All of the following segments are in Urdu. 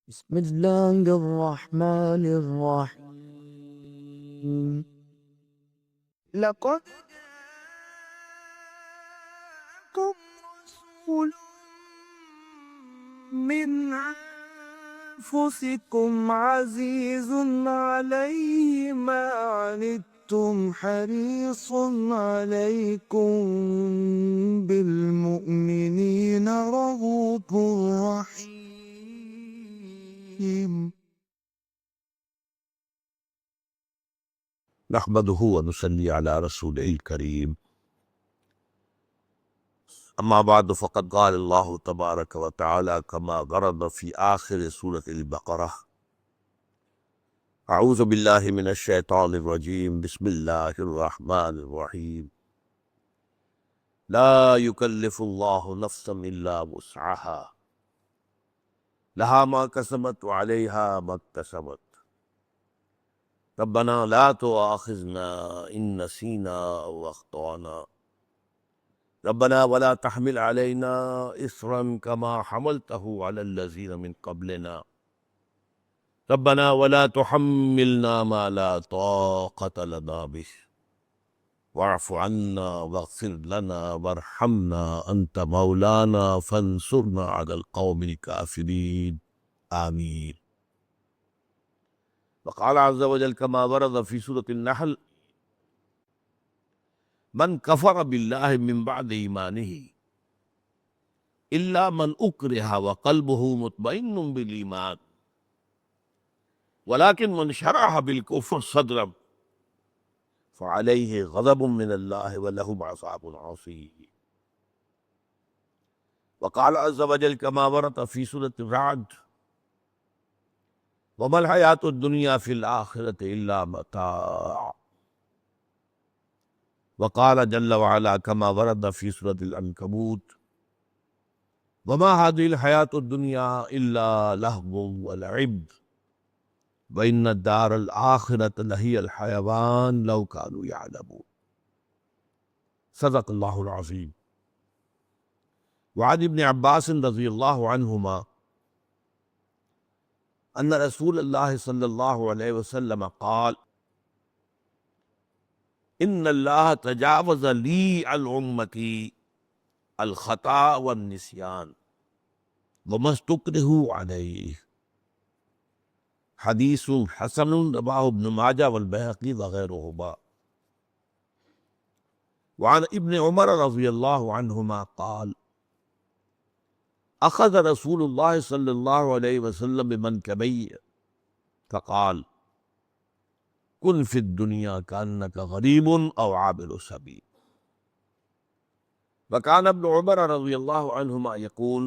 بسم الله الرحمن الرحيم. لقد جاءكم رسول من أنفسكم عزيز عليه ما عنتم حريص عليكم بالمؤمنين رؤوف رحيم. نحمده ونصلي على رسوله الكريم أما بعد فقد قال الله تبارك وتعالى كما ورد في آخر سورة البقرة أعوذ بالله من الشيطان الرجيم بسم الله الرحمن الرحيم لا يكلف الله نفسا إلا وسعها لها ما كسبت وعليها ما اكتسبت ربنا لا تؤاخذنا إن نسينا أو أخطأنا ربنا ولا تحمل علينا إصرا كما حملته على الذين من قبلنا ربنا ولا تحملنا ما لا طاقة لنا به واعف عنا واغفر لنا وارحمنا أنت مولانا فانصرنا على القوم الكافرين آمين. وقال عز وجل كما ورد في سورة النحل من كفر بالله من بعد إيمانه إلا من أكره وقلبه مطمئن بالإيمان ولكن من شرح بالكفر صدرا فعليه غضب من الله ولهم عذاب عظيم. وقال عز وجل كما ورد في سورة الرعد وما الحياة الدنيا في الآخرة إلا متاع. وقال جل وعلا كما ورد في سورة العنكبوت وما هذه الحياة الدنيا إلا لهو ولعب وإن الدار الآخرة لهي الحيوان لو كانوا يعلمون. صدق الله العظيم. وعن ابن عباس رضی اللہ عنہما ان رسول اللہ صلی اللہ علیہ وسلم قال ان اللہ تجاوز لی عن امتی الخطا والنسیان وما استکرہوا علیہ حدیث حسن رواه ابن ماجہ والبیہقی وغیرہما. وعن ابن عمر رضی اللہ عنہما قال اخذ رسول اللہ صلی اللہ علیہ وسلم بمنکبی فقال کن فی الدنیا کانک غریب او عابر سبیل. وکان ابن عمر رضی اللہ عنہما یقول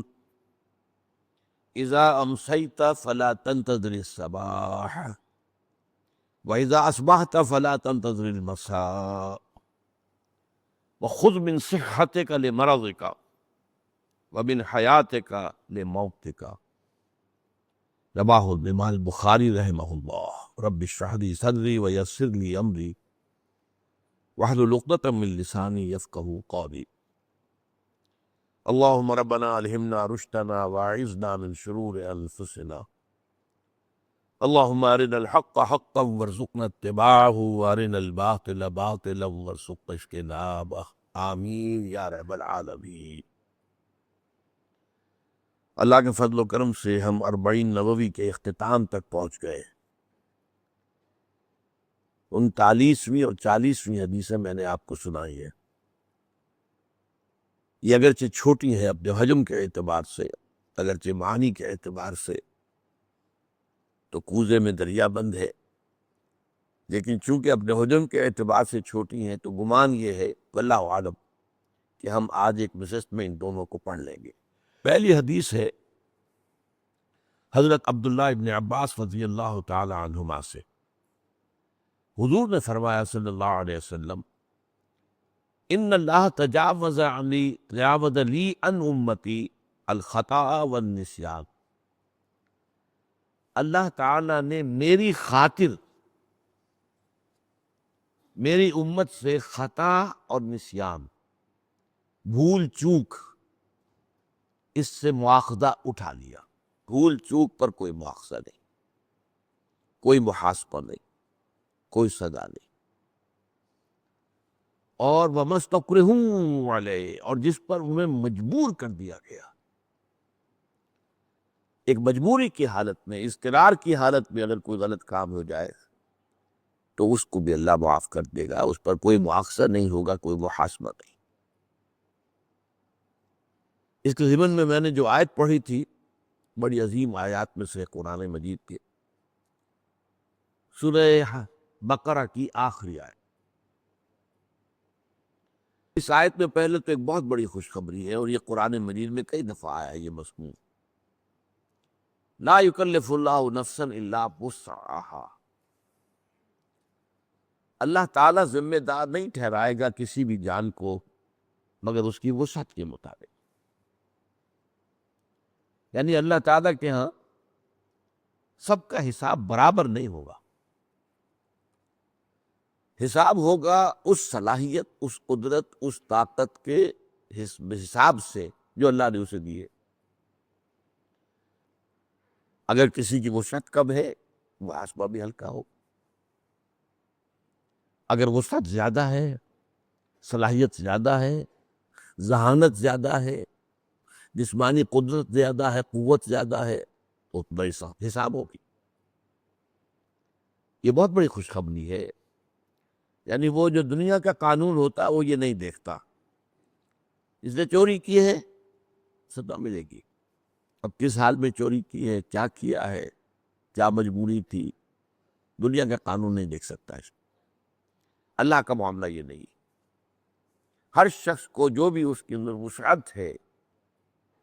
اذا امسیت فلا تنتظر الصباح واذا اصبحت فلا تنتظر المساء وخذ من صحتک لمرضک ومن حیاتک لموتک. رواہ الامام البخاری رحمہ اللہ. رب اشرح لی صدری ویسر لی امری واحلل عقدۃ من لسانی یفقہوا قولی. اللہم ربنا الہمنا رشدنا واعذنا من شرور انفسنا اللہم ارنا الحق حقا وارزقنا اتباعہ وارنا الباطل باطلا وارزقنا اجتنابہ آمین یا رب العالمین. اللہ کے فضل و کرم سے ہم 40 نووی کے اختتام تک پہنچ گئے. 39ویں اور 40ویں حدیثیں میں نے آپ کو سنائی ہیں. یہ اگرچہ چھوٹی ہیں اپنے حجم کے اعتبار سے، اگرچہ معنی کے اعتبار سے تو کوزے میں دریا بند ہے، لیکن چونکہ اپنے حجم کے اعتبار سے چھوٹی ہیں تو گمان یہ ہے واللہ عالم کہ ہم آج ایک نشست میں ان دونوں کو پڑھ لیں گے. پہلی حدیث ہے حضرت عبداللہ ابن عباس رضی اللہ تعالی عنہما سے. حضور نے فرمایا صلی اللہ علیہ وسلم ان اللہ تجاوز لی عن امتی الخطا والنسیان. اللہ تعالیٰ نے میری خاطر میری امت سے خطا اور نسیان، بھول چوک، اس سے مواخذہ اٹھا لیا. بھول چوک پر کوئی مواخذہ نہیں، کوئی محاسبہ نہیں، کوئی سزا نہیں۔ اور وَمَسْتَكْرِهُ عَلَيْهِ، اور جس پر انہیں مجبور کر دیا گیا، ایک مجبوری کی حالت میں، اضطرار کی حالت میں اگر کوئی غلط کام ہو جائے تو اس کو بھی اللہ معاف کر دے گا، اس پر کوئی مواخذہ نہیں ہوگا، کوئی محاسبہ نہیں۔ اس کے ضمن میں نے جو آیت پڑھی تھی، بڑی عظیم آیات میں سے قرآن مجید کے، سورہ بقرہ کی آخری آیت۔ اس آیت میں پہلے تو ایک بہت بڑی خوشخبری ہے، اور یہ قرآن مجید میں کئی دفعہ آیا ہے یہ مضمون، لا یکلف اللہ نفسا الا وسعہا، اللہ تعالیٰ ذمہ دار نہیں ٹھہرائے گا کسی بھی جان کو مگر اس کی وسعت کے مطابق۔ یعنی اللہ تعالیٰ کے ہاں سب کا حساب برابر نہیں ہوگا، حساب ہوگا اس صلاحیت، اس قدرت، اس طاقت کے حساب سے جو اللہ نے اسے دی ہے۔ اگر کسی کی وسعت کم ہے محاسبہ بھی ہلکا ہو، اگر وسعت زیادہ ہے، صلاحیت زیادہ ہے، ذہانت زیادہ ہے، جسمانی قدرت زیادہ ہے، قوت زیادہ ہے، تو اتنا حساب ہوگی۔ یہ بہت بڑی خوشخبری ہے۔ یعنی وہ جو دنیا کا قانون ہوتا ہے وہ یہ نہیں دیکھتا، اس نے چوری کی ہے سزا ملے گی، اب کس حال میں چوری کی ہے، کیا کیا ہے، کیا مجبوری تھی، دنیا کا قانون نہیں دیکھ سکتا اس میں۔ اللہ کا معاملہ یہ نہیں، ہر شخص کو جو بھی اس کے اندر وسعت ہے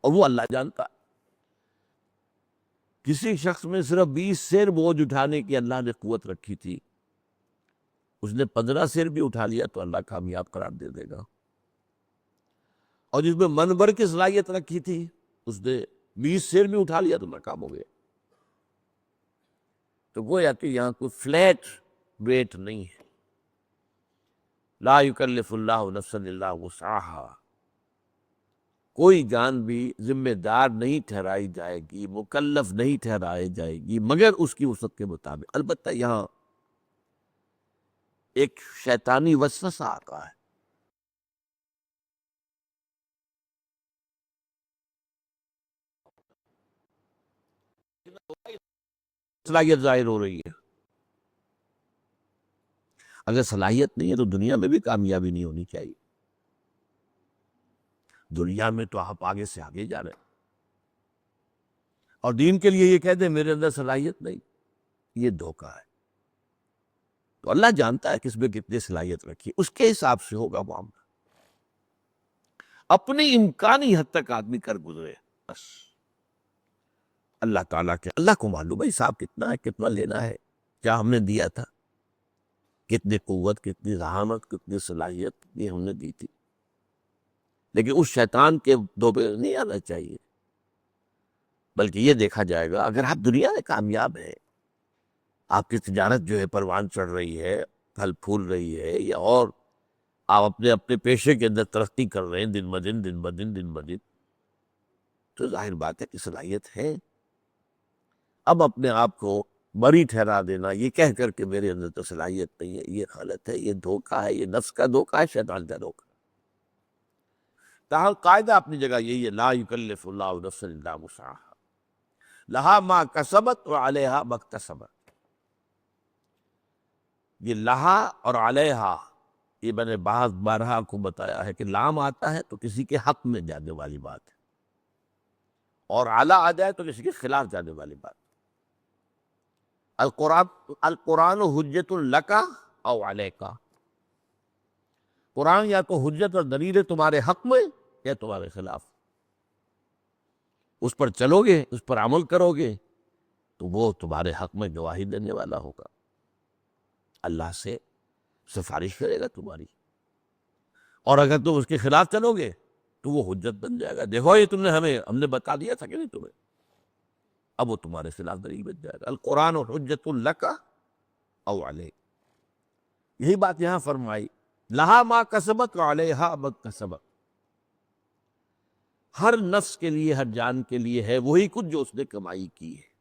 اور وہ اللہ جانتا ہے۔ کسی شخص میں صرف 20 سیر بوجھ اٹھانے کی اللہ نے قوت رکھی تھی، اس نے 15 سیر بھی اٹھا لیا تو اللہ کامیاب قرار دے دے گا، اور جس میں منبر کی صلاحیت رکھی تھی اس نے 20 سیر بھی اٹھا لیا تو ناکام ہو گیا۔ تو گویا کہ یہاں کوئی فلیٹ ریٹ نہیں ہے، لا یکلف اللہ نفسا الا وسعہا، کوئی جان بھی ذمہ دار نہیں ٹھہرائی جائے گی، مکلف نہیں ٹھہرائی جائے گی مگر اس کی وسعت کے مطابق۔ البتہ یہاں ایک شیطانی وسوسہ آتا ہے، صلاحیت ظاہر ہو رہی ہے، اگر صلاحیت نہیں ہے تو دنیا میں بھی کامیابی نہیں ہونی چاہیے، دنیا میں تو آپ آگے سے آگے جا رہے ہیں، اور دین کے لیے یہ کہہ دیں میرے اندر صلاحیت نہیں، یہ دھوکہ ہے۔ تو اللہ جانتا ہے کس میں کتنی صلاحیت رکھی، اس کے حساب سے ہوگا معاملہ، اپنی امکانی حد تک آدمی کر گزرے بس۔ اللہ تعالیٰ کے اللہ کو معلوم ہے حساب کتنا ہے، کتنا لینا ہے، کیا ہم نے دیا تھا، کتنی قوت، کتنی ذہانت، کتنی صلاحیت یہ ہم نے دی تھی۔ لیکن اس شیطان کے دوبے نہیں آنا چاہیے، بلکہ یہ دیکھا جائے گا اگر آپ دنیا میں کامیاب ہیں، آپ کی تجارت جو ہے پروان چڑھ رہی ہے، پھل پھول رہی ہے، یا اور آپ اپنے پیشے کے اندر ترقی کر رہے ہیں دن بدن دن بدن دن بدن، تو ظاہر بات ہے کہ صلاحیت ہے۔ اب اپنے آپ کو بری ٹھہرا دینا یہ کہہ کر کہ میرے اندر تو صلاحیت نہیں ہے، یہ غلط ہے، یہ دھوکہ ہے، یہ نفس کا دھوکہ ہے، شیطان کا دھوکہ۔ تاہم قاعدہ اپنی جگہ یہی ہے، لا یکلف اللہ نفسا الا وسعہا لہا ما کسبت وعلیہا ما اکتسبت۔ یہ لہا اور علیہا، یہ میں نے بارہا آپ کو بتایا ہے کہ لام آتا ہے تو کسی کے حق میں جانے والی بات ہے، اور علی آ جائے تو کسی کے خلاف جانے والی بات۔ القرآن حجت لک او علیک، قرآن یا تو حجت اور دلیل ہے تمہارے حق میں یا تمہارے خلاف، اس پر چلو گے، اس پر عمل کرو گے تو وہ تمہارے حق میں گواہی دینے والا ہوگا، اللہ سے سفارش کرے گا تمہاری، اور اگر تم اس کے خلاف چلو گے تو وہ حجت بن جائے گا، دیکھو یہ ہم نے بتا دیا تھا کہ نہیں تمہیں، اب وہ تمہارے خلاف دلیل بن جائے گا۔ القرآن حجت لک او علیک، یہی بات یہاں فرمائی، لہا ما کسبت وعلیہا ما اکتسبت، ہر نفس کے لیے، ہر جان کے لیے ہے وہی کچھ جو اس نے کمائی کی ہے،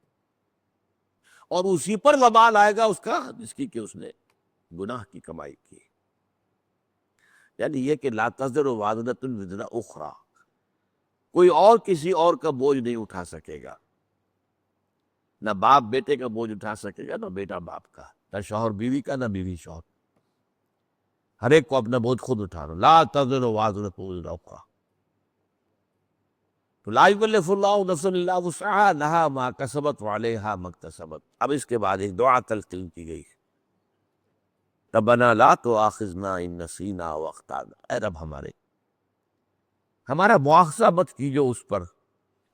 اور اسی پر وبال آئے گا اس کا، جس کی کہ اس نے گناہ کی کمائی کی۔ یعنی یہ کہ لا تزر وازرۃ وزر اخری، کوئی اور کسی اور کا بوجھ نہیں اٹھا سکے گا، نہ باپ بیٹے کا بوجھ اٹھا سکے گا، نہ بیٹا باپ کا، نہ شوہر بیوی کا، نہ بیوی شوہر، ہر ایک کو اپنا بوجھ خود اٹھانا، لا تزر وازرۃ وزر اخری۔ تو لا یکلف اللہ نفسا الا وسعها، لها ما کسبت وعلیہا ما اکتسبت۔ اب اس کے بعد ایک دعا تلقین کی گئی، ربنا لا تؤاخذنا ان نسینا واخطانا، اے رب ہمارے، ہمارا مواخذہ مت کیجو اس پر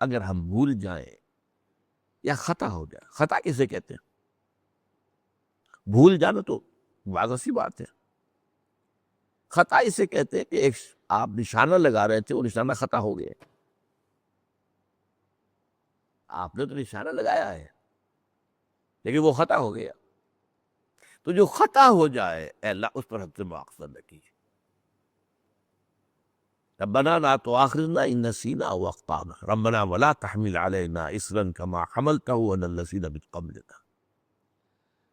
اگر ہم بھول جائیں یا خطا ہو جائے۔ خطا کسے کہتے ہیں؟ بھول جانا تو واضح سی بات ہے، خطا اسے کہتے ہیں کہ ایک آپ نشانہ لگا رہے تھے، وہ نشانہ خطا ہو گیا، آپ نے تو نشانہ لگایا ہے لیکن وہ خطا ہو گیا، تو جو خطا ہو جائے اے اللہ اس پر ہم سے مواخذہ نہ کیجیے۔ ربنا لا تؤاخذنا ان نسینا او اخطانا ربنا ولا تحمل علینا اصرا کما حملته علی الذین من قبلنا،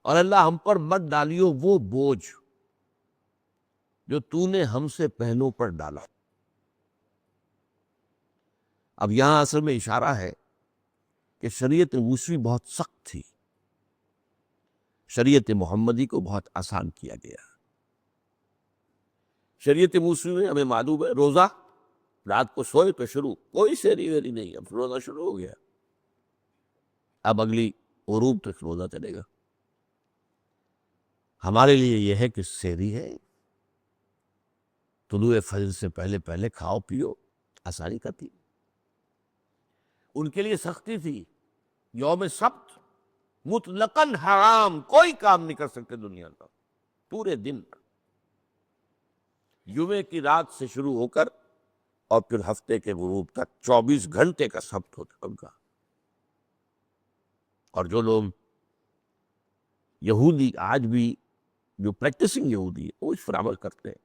اور اللہ ہم پر مت ڈالیو وہ بوجھ جو تو نے ہم سے پہلوں پر ڈالا۔ اب یہاں اصل میں اشارہ ہے کہ شریعت موسوی بہت سخت تھی، شریعت محمدی کو بہت آسان کیا گیا۔ شریعت موسوی میں ہمیں معلوم ہے روزہ رات کو سوئے تو شروع، کوئی سیری ویری نہیں، اب روزہ شروع ہو گیا، اب اگلی غروب تک روزہ چلے گا۔ ہمارے لیے یہ ہے کہ سیری ہے، طلوع فجر سے پہلے پہلے کھاؤ پیو، آسانی کا تھی۔ ان کے لیے سختی تھی، یوم سبت مطلقاً حرام، کوئی کام نہیں کر سکتے دنیا کا پورے دن، جمعے کی رات سے شروع ہو کر اور پھر ہفتے کے غروب تک 24 گھنٹے کا سبت ہوتا ان کا۔ اور جو لوگ یہودی آج بھی جو پریکٹسنگ یہودی ہے وہ اس پر عمل کرتے ہیں،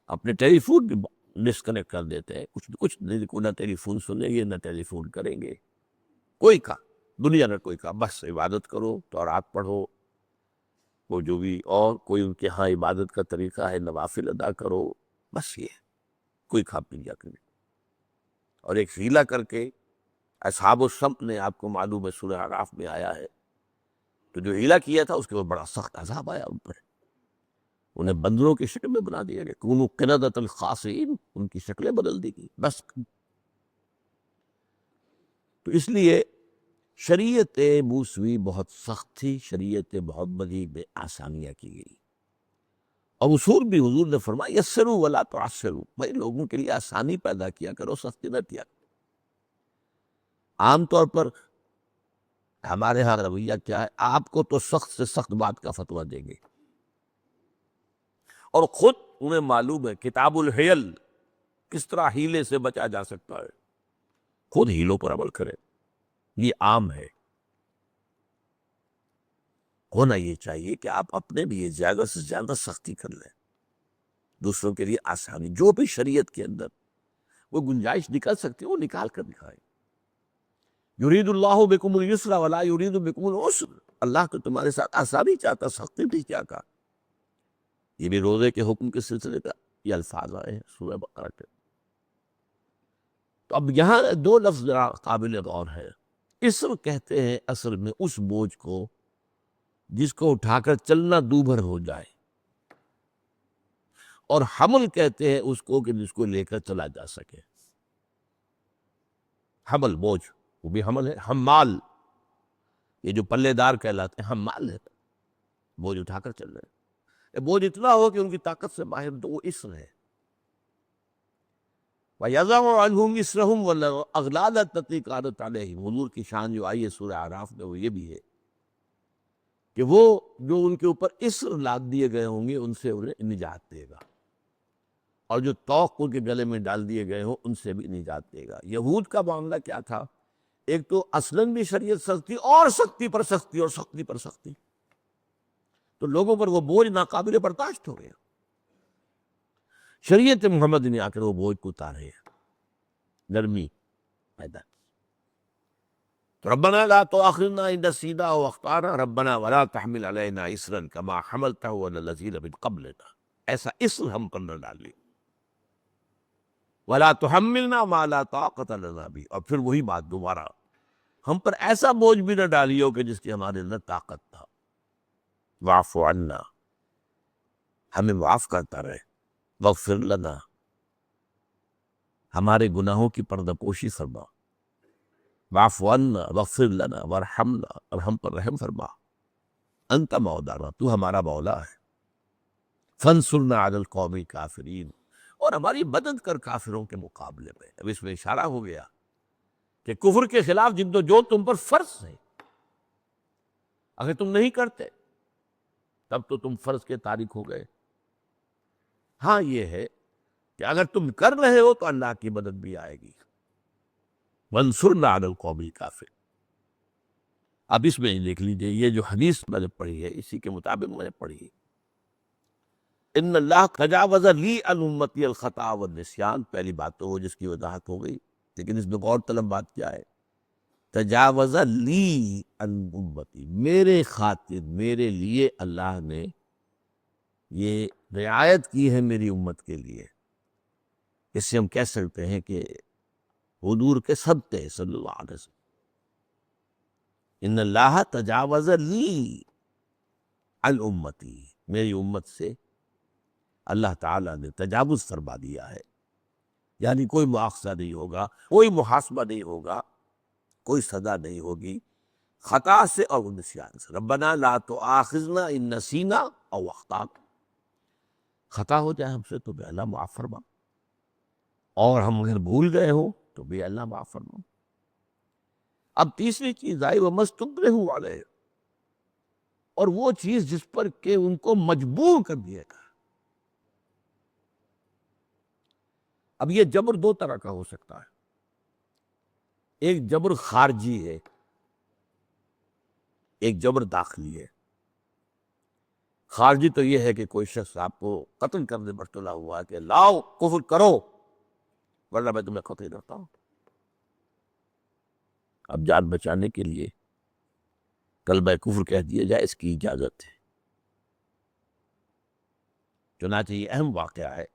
اپنے ٹیلی فون بھی ڈسکنیکٹ کر دیتے ہیں، کچھ نہ ٹیلی فون سنیں گے نہ ٹیلی فون کریں گے، کوئی کا دنیا میں کوئی کا، بس عبادت کرو، تورات پڑھو، وہ جو بھی اور کوئی ان کے ہاں عبادت کا طریقہ ہے، نوافل ادا کرو، بس یہ کوئی کھا پی لیا کرے۔ اور ایک ہیلا کر کے اصحاب السبت نے، آپ کو معلوم ہے سورہ اعراف میں آیا ہے، تو جو ہیلا کیا تھا اس کے اوپر بڑا سخت عذاب آیا ان پر، انہیں بندروں کی شکل میں بنا دیا گیا، کونوا قردۃ الخاسئین، ان کی شکلیں بدل دی گئی بس۔ تو اس لیے شریعت موسوی بہت سخت تھی، شریعت محمدی میں آسانیاں کی گئی، اور اصول بھی حضور نے فرمایا یسروا ولا تعسروا، بھائی لوگوں کے لیے آسانی پیدا کیا کرو، سختی نہ کیا کرو۔ عام طور پر ہمارے ہاں رویہ کیا ہے، آپ کو تو سخت سے سخت بات کا فتویٰ دیں گے، اور خود انہیں معلوم ہے کتاب الحیل کس طرح ہیلے سے بچا جا سکتا ہے، خود ہیلوں پر عمل کرے، یہ عام ہے۔ ہونا یہ چاہیے کہ آپ اپنے لیے زیادہ سے زیادہ سختی کر لیں، دوسروں کے لیے آسانی، جو بھی شریعت کے اندر وہ گنجائش نکل سکتی ہے وہ نکال کر دکھائے۔ یرید اللہ بکم الیسر ولا یرید بکم العسر، اللہ تو تمہارے ساتھ آسانی چاہتا، سختی نہیں چاہتا۔ یہ بھی روزے کے حکم کے سلسلے کا یہ الفاظ آئے ہیں سورہ بقرہ کے۔ تو اب یہاں دو لفظ قابل غور ہے، اسر کہتے ہیں اصل میں اس بوجھ کو جس کو اٹھا کر چلنا دوبھر ہو جائے، اور حمل کہتے ہیں اس کو کہ جس کو لے کر چلا جا سکے۔ حمل بوجھ، وہ بھی حمل ہے، حمال یہ جو پلے دار کہلاتے ہیں حمال ہے، بوجھ اٹھا کر چل رہے ہیں، بوجھ اتنا ہو کہ ان کی طاقت سے باہر تو وہ اسر ہے۔ وَيَضَعُ عَنْهُمْ إِسْرَهُمْ وَالْأَغْلَالَ الَّتِي كَانَتْ عَلَيْهِمْ، حضور کی شان جو آئی ہے سورہ اعراف میں وہ یہ بھی ہے کہ وہ جو ان کے اوپر اسر لاد دیے گئے ہوں گے ان سے انہیں نجات دے گا، اور جو توق ان کے گلے میں ڈال دیے گئے ہوں ان سے بھی نجات دے گا۔ یہود کا معاملہ کیا تھا، ایک تو اصلاً بھی شریعت سختی اور سختی پر سختی اور سختی پر سختی، تو لوگوں پر وہ بوجھ ناقابل برداشت ہو گیا، شریعت محمد نے آ کر وہ بوجھ کو اتارے۔ نرمی پیدا. تو ربنا لا تؤاخذنا ان نسینا او اخطانا ربنا ولا تحمل علینا اصرا کما حملته علی الذین من قبلنا. ایسا اصر ہم پر نہ ڈالی. ولا تحملنا ما لا طاقت لنا به، اور پھر وہی بات دوبارہ، ہم پر ایسا بوجھ بھی نہ ڈالیو کہ جس کی ہمارے اندر طاقت تھا. واعف عنا، ہمیں معاف کرتا رہے. واغفر لنا، ہمارے گناہوں کی پردہ پوشی فرما. واعف عنا واغفر لنا وارحمنا، اور ہم پر رحم فرما. انت مولانا، تو ہمارا مولا ہے. فانصرنا علی القوم الکافرین، اور ہماری مدد کر کافروں کے مقابلے میں. اب اس میں اشارہ ہو گیا کہ کفر کے خلاف جد و جہد تم پر فرض ہے. اگر تم نہیں کرتے تب تو تم فرض کے تارک ہو گئے. ہاں یہ ہے کہ اگر تم کر رہے ہو تو اللہ کی مدد بھی آئے گی. وانصرنا علی القوم الکافرین. اب اس میں دیکھ لیجئے، یہ جو حدیث میں نے پڑھی ہے اسی کے مطابق میں نے پڑھی ہے. ان اللہ تجاوز لی عن امتی الخطا والنسیان، پہلی بات تو وہ جس کی وضاحت ہو گئی. لیکن اس میں غور طلب بات کیا ہے؟ تجاوز لی عن امتی، میرے خاطر، میرے لیے اللہ نے یہ رعایت کی ہے میری امت کے لیے. اس سے ہم کہہ سکتے ہیں کہ حضور کے صدقے ہیں صلی اللہ علیہ وسلم. ان اللہ تجاوز لی عن امتی، میری امت سے اللہ تعالیٰ نے تجاوز فرما دیا ہے. یعنی کوئی مواخذہ نہیں ہوگا، کوئی محاسبہ نہیں ہوگا، کوئی سزا نہیں ہوگی خطا سے اور نسیان سے. ربنا لا تؤاخذنا ان نسینا او اخطانا، خطا ہو جائے ہم سے تو بھی اللہ معاف فرما، اور ہم اگر بھول گئے ہوں تو بھی اللہ معاف فرما. اب تیسری چیز آئی وہ مستکرہوا علیہ، اور وہ چیز جس پر کہ ان کو مجبور کر دیا گیا. اب یہ جبر دو طرح کا ہو سکتا ہے. ایک جبر خارجی ہے، ایک جبر داخلی ہے. خارجی تو یہ ہے کہ کوئی شخص آپ کو قتل کرنے پر تلا ہوا کہ لاؤ کفر کرو ورنہ میں تمہیں قتل کرتا ہوں. اب جان بچانے کے لیے کلمہ کفر کہہ دیا جائے، اس کی اجازت ہے. چنانچہ یہ اہم واقعہ ہے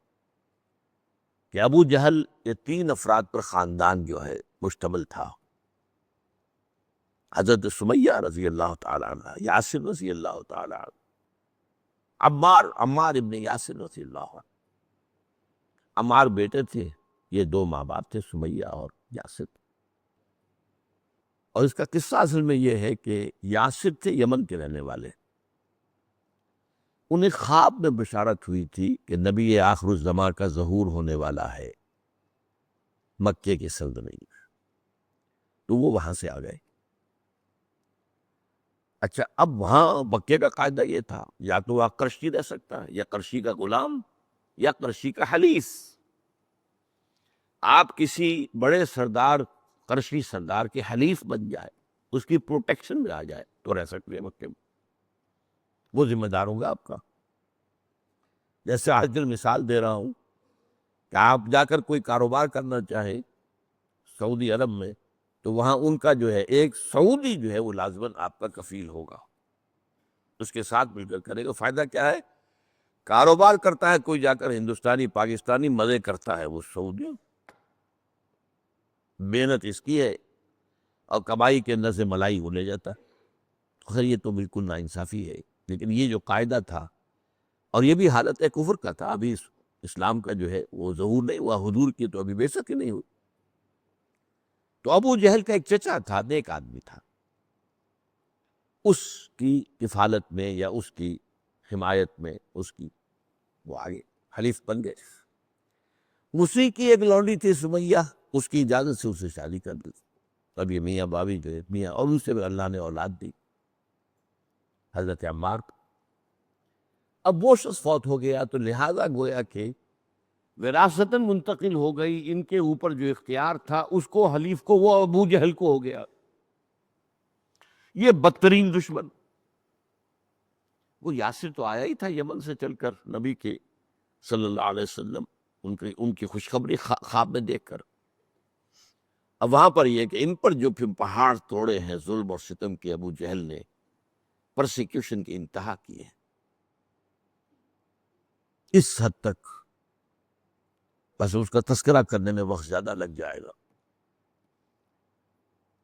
کہ ابو جہل یہ 3 افراد پر خاندان جو ہے مشتمل تھا. حضرت سمیہ رضی اللہ تعالیٰ عنہ، یاسر رضی اللہ تعالیٰ عنہ، عمار ابن یاسر رضی اللہ عنہ. عمار بیٹے تھے، یہ 2 ماں باپ تھے، سمیہ اور یاسر. اور اس کا قصہ اصل میں یہ ہے کہ یاسر تھے یمن کے رہنے والے. انہیں خواب میں بشارت ہوئی تھی کہ نبی آخر الزمان کا ظہور ہونے والا ہے مکے کی سرزمین میں. تو وہ وہاں سے آ گئے. اچھا، اب وہاں مکے کا قاعدہ یہ تھا یا تو وہاں قرشی رہ سکتا ہے، یا قرشی کا غلام، یا قرشی کا حلیف. آپ کسی بڑے سردار، قرشی سردار کے حلیف بن جائے، اس کی پروٹیکشن میں آ جائے تو رہ سکتے ہیں مکے میں. وہ ذمہ دار ہوگا آپ کا. جیسے آج دن مثال دے رہا ہوں کہ آپ جا کر کوئی کاروبار کرنا چاہیں سعودی عرب میں، تو وہاں ان کا جو ہے ایک سعودی جو ہے وہ لازماً آپ کا کفیل ہوگا، اس کے ساتھ مل کر کرے گا. فائدہ کیا ہے؟ کاروبار کرتا ہے کوئی جا کر ہندوستانی پاکستانی، مزے کرتا ہے وہ سعودی، محنت اس کی ہے اور کمائی کے اندر سے ملائی وہ لے جاتا ہے. خیر یہ تو بالکل ناانصافی ہے. لیکن یہ جو قاعدہ تھا، اور یہ بھی حالت کفر کا تھا، ابھی اسلام کا جو ہے وہ ظہور نہیں ہوا، حضور کی تو ابھی بعثت ہی نہیں ہوئی. تو ابو جہل کا ایک چچا تھا، نیک آدمی تھا، اس کی کفالت میں یا اس کی حمایت میں اس کی وہ آگے حلیف بن گئے. اسی کی ایک لونڈی تھی سمیہ، اس کی اجازت سے اسے شادی کر دی. اب یہ میاں بابی جو ہے میاں، اور ان سے بھی اللہ نے اولاد دی، حضرت عمار. اب وہ شخص فوت ہو گیا تو لہذا گویا کہ وراثتاً منتقل ہو گئی، ان کے اوپر جو اختیار تھا اس کو، حلیف کو، وہ ابو جہل کو ہو گیا. یہ بدترین دشمن. وہ یاسر تو آیا ہی تھا یمن سے چل کر نبی کے صلی اللہ علیہ وسلم ان کی خوشخبری خواب میں دیکھ کر. اب وہاں پر یہ کہ ان پر جو پھر پہاڑ توڑے ہیں ظلم اور ستم کے ابو جہل نے، پرسیکیوشن کی انتہا کی ہے، اس حد تک بس اس کا تذکرہ کرنے میں وقت زیادہ لگ جائے گا۔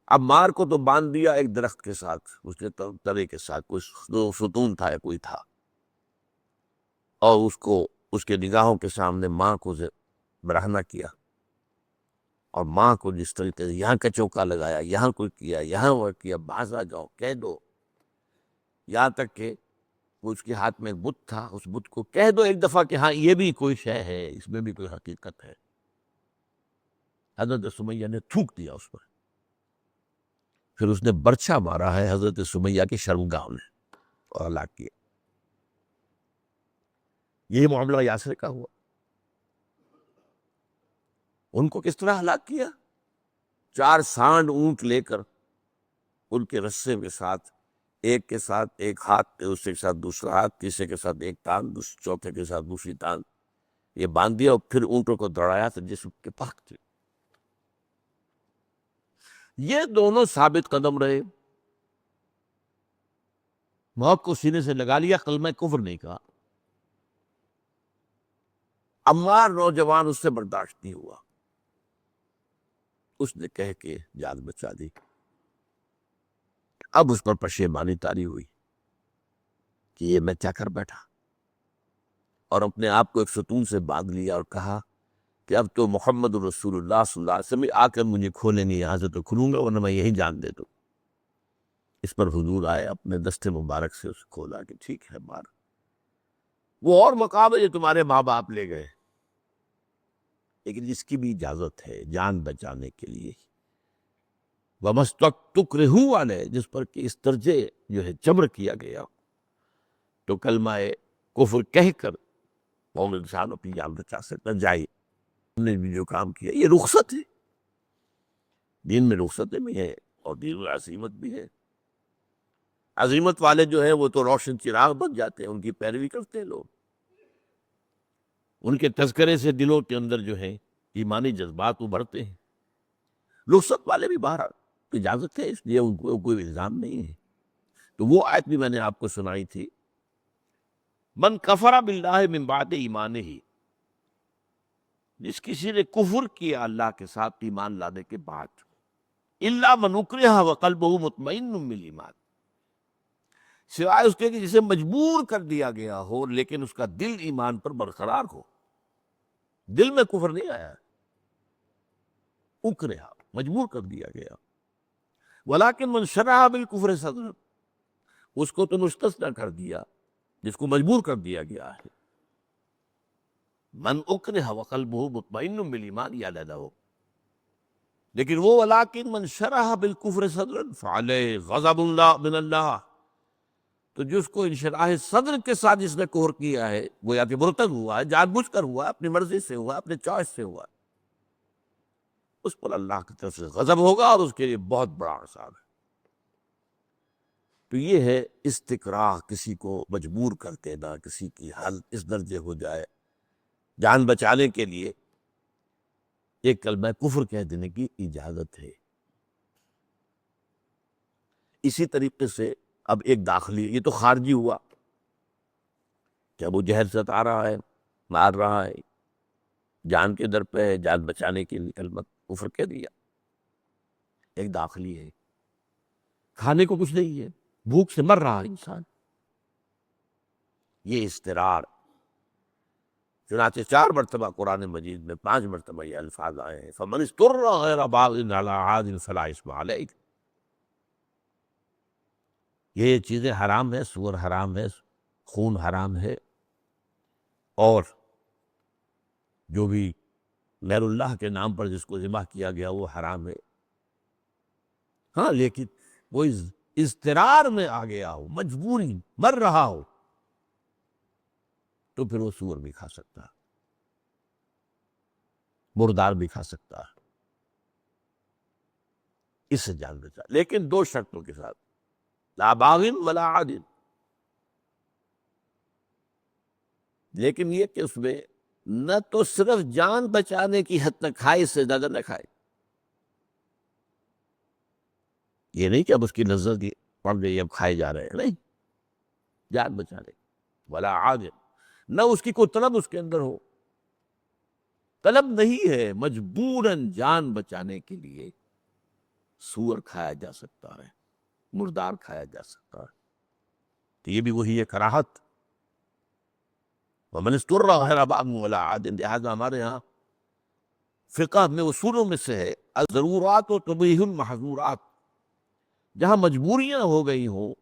اب مار کو تو باندھ دیا ایک درخت کے ساتھ، اس کے ترے کے ساتھ، کوئی ستون تھا یا کوئی تھا، اور اس کو اس کے نگاہوں کے سامنے ماں کو برہنہ کیا، اور ماں کو جس طریقے سے یہاں کا چوکا لگایا، یہاں کوئی کیا، یہاں وہ کیا، باز آ جاؤ، کہہ دو، یہاں تک کہ وہ اس کے ہاتھ میں ایک بت تھا، اس بت کو کہہ دو ایک دفعہ کہ ہاں یہ بھی کوئی شے ہے، اس میں بھی کوئی حقیقت ہے۔ حضرت سمیہ نے تھوک دیا اس پر، پھر اس نے برچھا مارا ہے حضرت سمیہ کی شرمگاہ میں اور ہلاک کیا۔ یہی معاملہ یاسر کا ہوا۔ ان کو کس طرح ہلاک کیا؟ 4 سانڈ اونٹ لے کر ان کے رسے کے ساتھ، ایک کے ساتھ ایک ہاتھ، دوسرے کے ساتھ دوسرا ہاتھ، تیسرے کے ساتھ ایک تان، چوتھے کے ساتھ دوسری تان، یہ باندھ دیا، اور پھر اونٹوں کو دوڑایا تو جسم کے پاک تھے۔ یہ دونوں ثابت قدم رہے، موت کو سینے سے لگا لیا، کلمہ کفر نہیں کہا۔ عمار نوجوان اس سے برداشت نہیں ہوا، اس نے کہہ کے جان بچا دی۔ اب اس پر پشیمانی طاری ہوئی کہ یہ میں کیا کر بیٹھا، اور اپنے آپ کو ایک ستون سے باندھ لیا اور کہا کہ اب تو محمد رسول اللہ صلی اللہ علیہ وسلم آ کر مجھے کھولے نہیں، یہاں سے تو کھلوں گا ورنہ میں یہی جان دے دوں۔ اس پر حضور آئے، اپنے دستے مبارک سے اسے کھولا کہ ٹھیک ہے مار، وہ اور مقام ہے جو تمہارے ماں باپ لے گئے، لیکن اس کی بھی اجازت ہے جان بچانے کے لیے۔ وَمَسْتَكْتُكْرِهُ والے جس پر کہ اس درجے جو ہے جبر کیا گیا، تو کلمہ کفر کہہ کر اور انسان اپنی جان بچا سکتا جائے۔ ہم نے بھی جو کام کیا یہ رخصت ہے، دین میں رخصتیں بھی ہے اور دین میں عزیمت بھی ہے۔ عزیمت والے جو ہیں وہ تو روشن چراغ بن جاتے ہیں، ان کی پیروی کرتے ہیں لوگ، ان کے تذکرے سے دلوں کے اندر جو ہے ایمانی جذبات ابھرتے ہیں۔ رخصت والے بھی باہر اجازت ہے، اس لیے ان کو کوئی الزام نہیں ہے۔ تو وہ آیت بھی میں نے آپ کو سنائی تھی، من کفر باللہ من بعد ایمانہ، جس کسی نے کفر کیا اللہ کے ساتھ ایمان لانے کے بعد، الا من اکرہ وقلبہ مطمئن بالایمان، سوائے اس کے کہ جسے مجبور کر دیا گیا ہو لیکن اس کا دل ایمان پر برقرار ہو، دل میں کفر نہیں آیا، اکرہ مجبور کر دیا گیا، ولیکن من شرح بالکفر صدر، اس کو تو مستثنی کر دیا جس کو مجبور کر دیا گیا ہے، من اکرہ وقلبہ مطمئن بالایمان یا لدہ، لیکن وہ ولیکن من شرح بالکفر صدر فعلیہ غضب اللہ من اللہ، تو جس کو انشراح صدر کے ساتھ جس نے کفر کیا ہے، وہ یا کہ مرتد ہوا ہے، جان بوجھ کر ہوا، اپنی مرضی سے ہوا، اپنے چوائس سے ہوا، اس پر اللہ کی طرف سے غضب ہوگا اور اس کے لیے بہت بڑا عذاب ہے۔ تو یہ ہے استکراہ، کسی کو مجبور کر دینا، کسی کی حالت اس درجے ہو جائے جان بچانے کے لیے ایک کلمہ کفر کہہ دینے کی اجازت ہے۔ اسی طریقے سے اب ایک داخلی، یہ تو خارجی ہوا کہ ابو جہل ستا رہا ہے، مار رہا ہے، جان کے در پہ ہے، جان بچانے کے لیے کلمہ کفر کہہ دیا۔ ایک داخلی ہے، کھانے کو کچھ نہیں ہے، بھوک سے مر رہا ہے انسان، یہ اضطرار، چنانچہ 4 مرتبہ قرآن مجید میں 5 مرتبہ یہ الفاظ آئے ہیں، فَمَنِ اسْتُرَّ غَيْرَ بَاغٍ وَلَا عَادٍ فَلَا إِثْمَ عَلَيْهِ۔ یہ چیزیں حرام ہے، سور حرام ہے، خون حرام ہے، اور جو بھی غیر اللہ کے نام پر جس کو ذبح کیا گیا وہ حرام ہے۔ ہاں لیکن وہ اضطرار میں آ گیا ہو، مجبوری، مر رہا ہو، تو پھر وہ سور بھی کھا سکتا ہے، مردار بھی کھا سکتا ہے، اس سے جان بچا، لیکن 2 شرطوں کے ساتھ، لا باغن ولا عادن، لیکن یہ کہ اس میں نہ تو صرف جان بچانے کی حد تک کھائے، اس سے زیادہ نہ کھائے، یہ نہیں کہ اب اس کی لذت پڑ گئی اب کھائے جا رہے ہیں، نہیں، جان بچا لے، ولا عاجل، نہ اس کی کوئی طلب اس کے اندر ہو، طلب نہیں ہے، مجبوراً جان بچانے کے لیے سور کھایا جا سکتا ہے، مردار کھایا جا سکتا ہے، تو یہ بھی وہی ہے کراہت. ومن استر غیر باغ ولا عاد. لہٰذا ہمارے ہاں فقہ میں اصولوں میں سے ہے الضرورات و تبیح المحظورات، جہاں مجبوریاں ہو گئی ہوں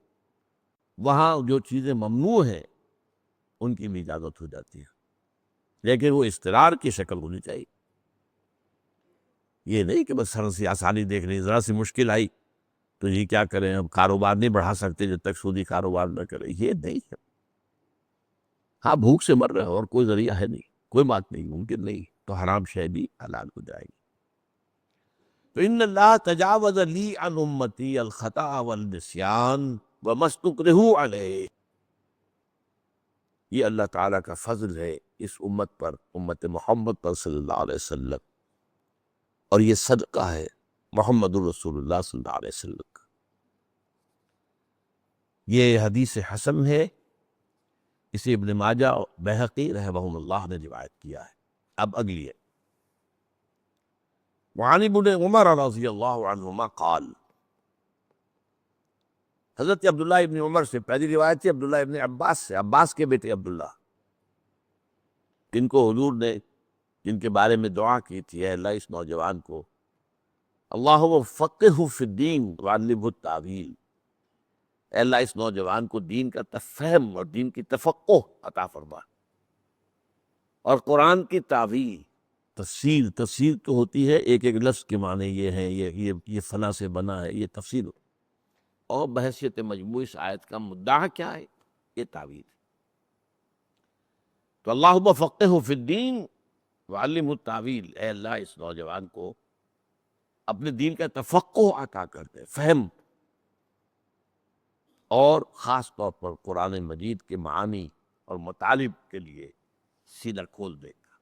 وہاں جو چیزیں ممنوع ہیں ان کی بھی اجازت ہو جاتی ہے، لیکن وہ اضطرار کی شکل ہونی چاہیے. یہ نہیں کہ بس سر سی آسانی دیکھ رہی، ذرا سی مشکل آئی تو یہ کیا کریں، اب کاروبار نہیں بڑھا سکتے جب تک سودی کاروبار نہ کریں، یہ نہیں ہے. ہاں بھوک سے مر رہے ہو اور کوئی ذریعہ ہے نہیں، کوئی بات نہیں، ممکن نہیں، تو حرام شے بھی حلال ہو جائے گی. تو ان اللہ تجاوز لی عن امتی الخطا والنسیان وما استکرہوا علیہ. یہ اللہ تعالیٰ کا فضل ہے اس امت پر، امت محمد پر صلی اللہ علیہ وسلم، اور یہ صدقہ ہے محمد الرسول اللہ صلی اللہ علیہ وسلم کا. یہ حدیث حسن ہے، اسے ابن ماجہ اور بہقی رحمہم اللہ نے روایت کیا ہے. اب اگلی ہے، وعن ابن عمر رضی اللہ عنہما قال. حضرت عبداللہ ابن عمر سے پہلی روایت تھی عبداللہ ابن عباس سے، عباس کے بیٹے عبداللہ، جن کو حضور نے، جن کے بارے میں دعا کی تھی، اے اللہ اس نوجوان کو اللہم فقہہ فی الدین وعلمہ التاویل، اے اللہ اس نوجوان کو دین کا فہم اور دین کی تفقہ عطا فرما، اور قرآن کی تعویل، تفسیر. تفسیر تو ہوتی ہے ایک ایک لفظ کے معنی یہ ہیں، یہ فلاں سے بنا ہے، یہ تفسیر. اور بحیثیت مجموع اس آیت کا مدعا کیا ہے؟ یہ تعویل. تو اللہم فقہہ فی الدین وعلمہ التاویل، اے اللہ اس نوجوان کو اپنے دین کا تفقہ عطا کر دے، فہم، اور خاص طور پر قرآن مجید کے معانی اور مطالب کے لیے سینہ کھول دے گا.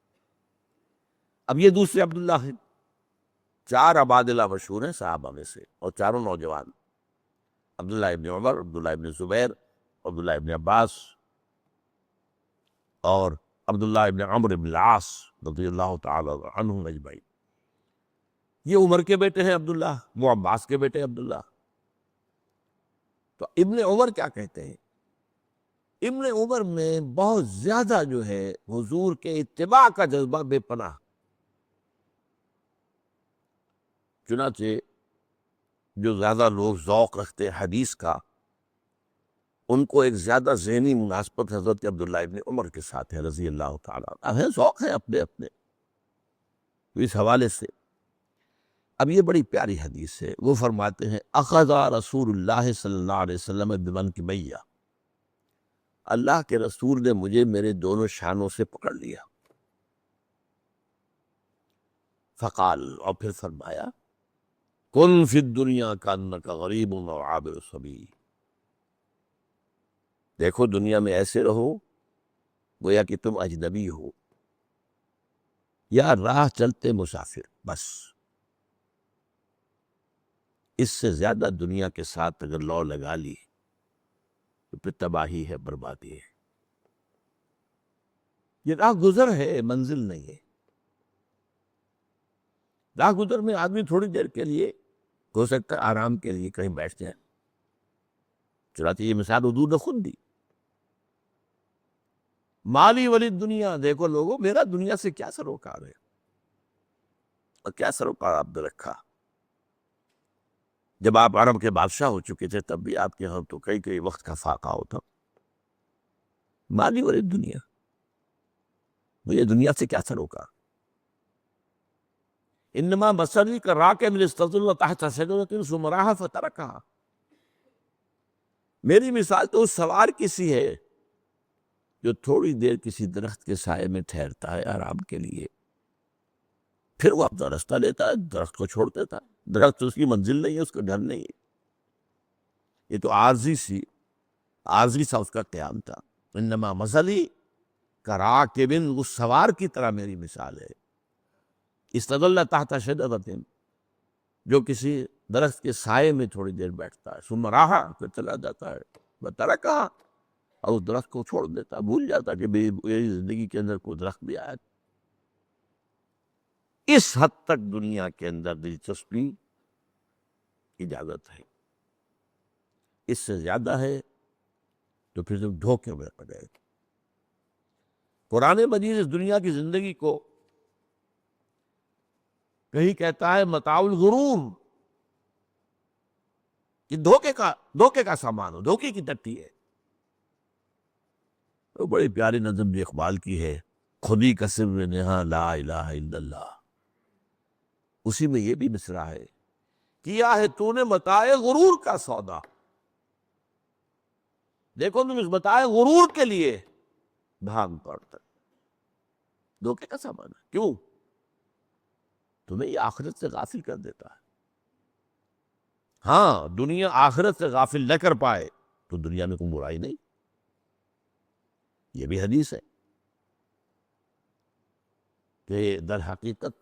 اب یہ دوسرے عبداللہ ہیں، چار عبادلہ مشہور ہیں صحابہ میں سے، اور چاروں نوجوان، عبداللہ ابن عمر، عبداللہ ابن زبیر، عبداللہ ابن عباس اور عبداللہ ابن عمرو بن العاص رضی اللہ تعالی عنہم اجمعین. یہ عمر کے بیٹے ہیں عبداللہ، وہ عباس کے بیٹے عبداللہ. تو ابن عمر کیا کہتے ہیں؟ ابن عمر میں بہت زیادہ جو ہے حضور کے اتباع کا جذبہ بے پناہ. چنانچہ جو زیادہ لوگ ذوق رکھتے ہیں حدیث کا، ان کو ایک زیادہ ذہنی مناسبت حضرت عبداللہ ابن عمر کے ساتھ ہے رضی اللہ تعالیٰ عنہ. ہے ذوق ہے اپنے اپنے اس حوالے سے. اب یہ بڑی پیاری حدیث ہے. وہ فرماتے ہیں اخذ رسول اللہ صلی اللہ علیہ وسلم بمنکبیہ، اللہ کے رسول نے مجھے میرے دونوں شانوں سے پکڑ لیا. فقال، اور پھر فرمایا کن فی الدنیا کانک غریب و عابر سبیل، دیکھو دنیا میں ایسے رہو گویا کہ تم اجنبی ہو یا راہ چلتے مسافر. بس اس سے زیادہ دنیا کے ساتھ اگر لو لگا لی تو پھر تباہی ہے، بربادی ہے. یہ راہ گزر ہے، منزل نہیں ہے. راہ گزر میں آدمی تھوڑی دیر کے لیے ہو سکتا ہے آرام کے لیے کہیں بیٹھ جائے. چنانچہ یہ مثال حضور نے خود دی. مالی ولی دنیا، دیکھو لوگوں میرا دنیا سے کیا سروکار ہے، اور کیا سروکار آپ نے رکھا. جب آپ عرب کے بادشاہ ہو چکے تھے تب بھی آپ کے ہاں تو کئی وقت کا فاقہ ہوتا. مالی ولی دنیا، مجھے دنیا سے کیا سروکار. انما مثلی کراکب استظل تحت شجرۃ ثم راح فترکھا، میری مثال تو اس سوار کسی ہے جو تھوڑی دیر کسی درخت کے سائے میں ٹھہرتا ہے آرام کے لیے، پھر وہ اپنا راستہ لیتا ہے، درخت کو چھوڑ دیتا ہے. درخت اس کی منزل نہیں ہے، اس کا گھر نہیں ہے. یہ تو عارضی سا اس کا قیام تھا. انما مثلی کراکب، اس سوار کی طرح میری مثال ہے. استظل تحت شجرۃ، جو کسی درخت کے سائے میں تھوڑی دیر بیٹھتا ہے، ثم راحا، پھر چلا جاتا ہے، وترکھا، اور اس درخت کو چھوڑ دیتا، بھول جاتا کہ میری زندگی کے اندر کوئی درخت بھی آیا۔ اس حد تک دنیا کے اندر دلچسپی اجازت ہے، اس سے زیادہ ہے تو پھر تم دھوکے میں پڑ گئے۔ قرآن مجید اس دنیا کی زندگی کو کہیں کہتا ہے متاع الغرور، کہ دھوکے کا سامان ہو، دھوکے کی ٹٹی ہے۔ وہ بڑی پیاری نظم بھی اقبال کی ہے، خودی کا سر نہاں لا الہ الا اللہ، اسی میں یہ بھی مصرع ہے، کیا ہے تو نے متاع غرور کا سودا۔ دیکھو تم اس متاع غرور کے لیے بھاگ پڑتا، دھوکے کا سامان ہے۔ کیوں؟ تمہیں یہ آخرت سے غافل کر دیتا ہے۔ ہاں، دنیا آخرت سے غافل نہ کر پائے تو دنیا میں کوئی برائی نہیں، یہ بھی حدیث ہے کہ در حقیقت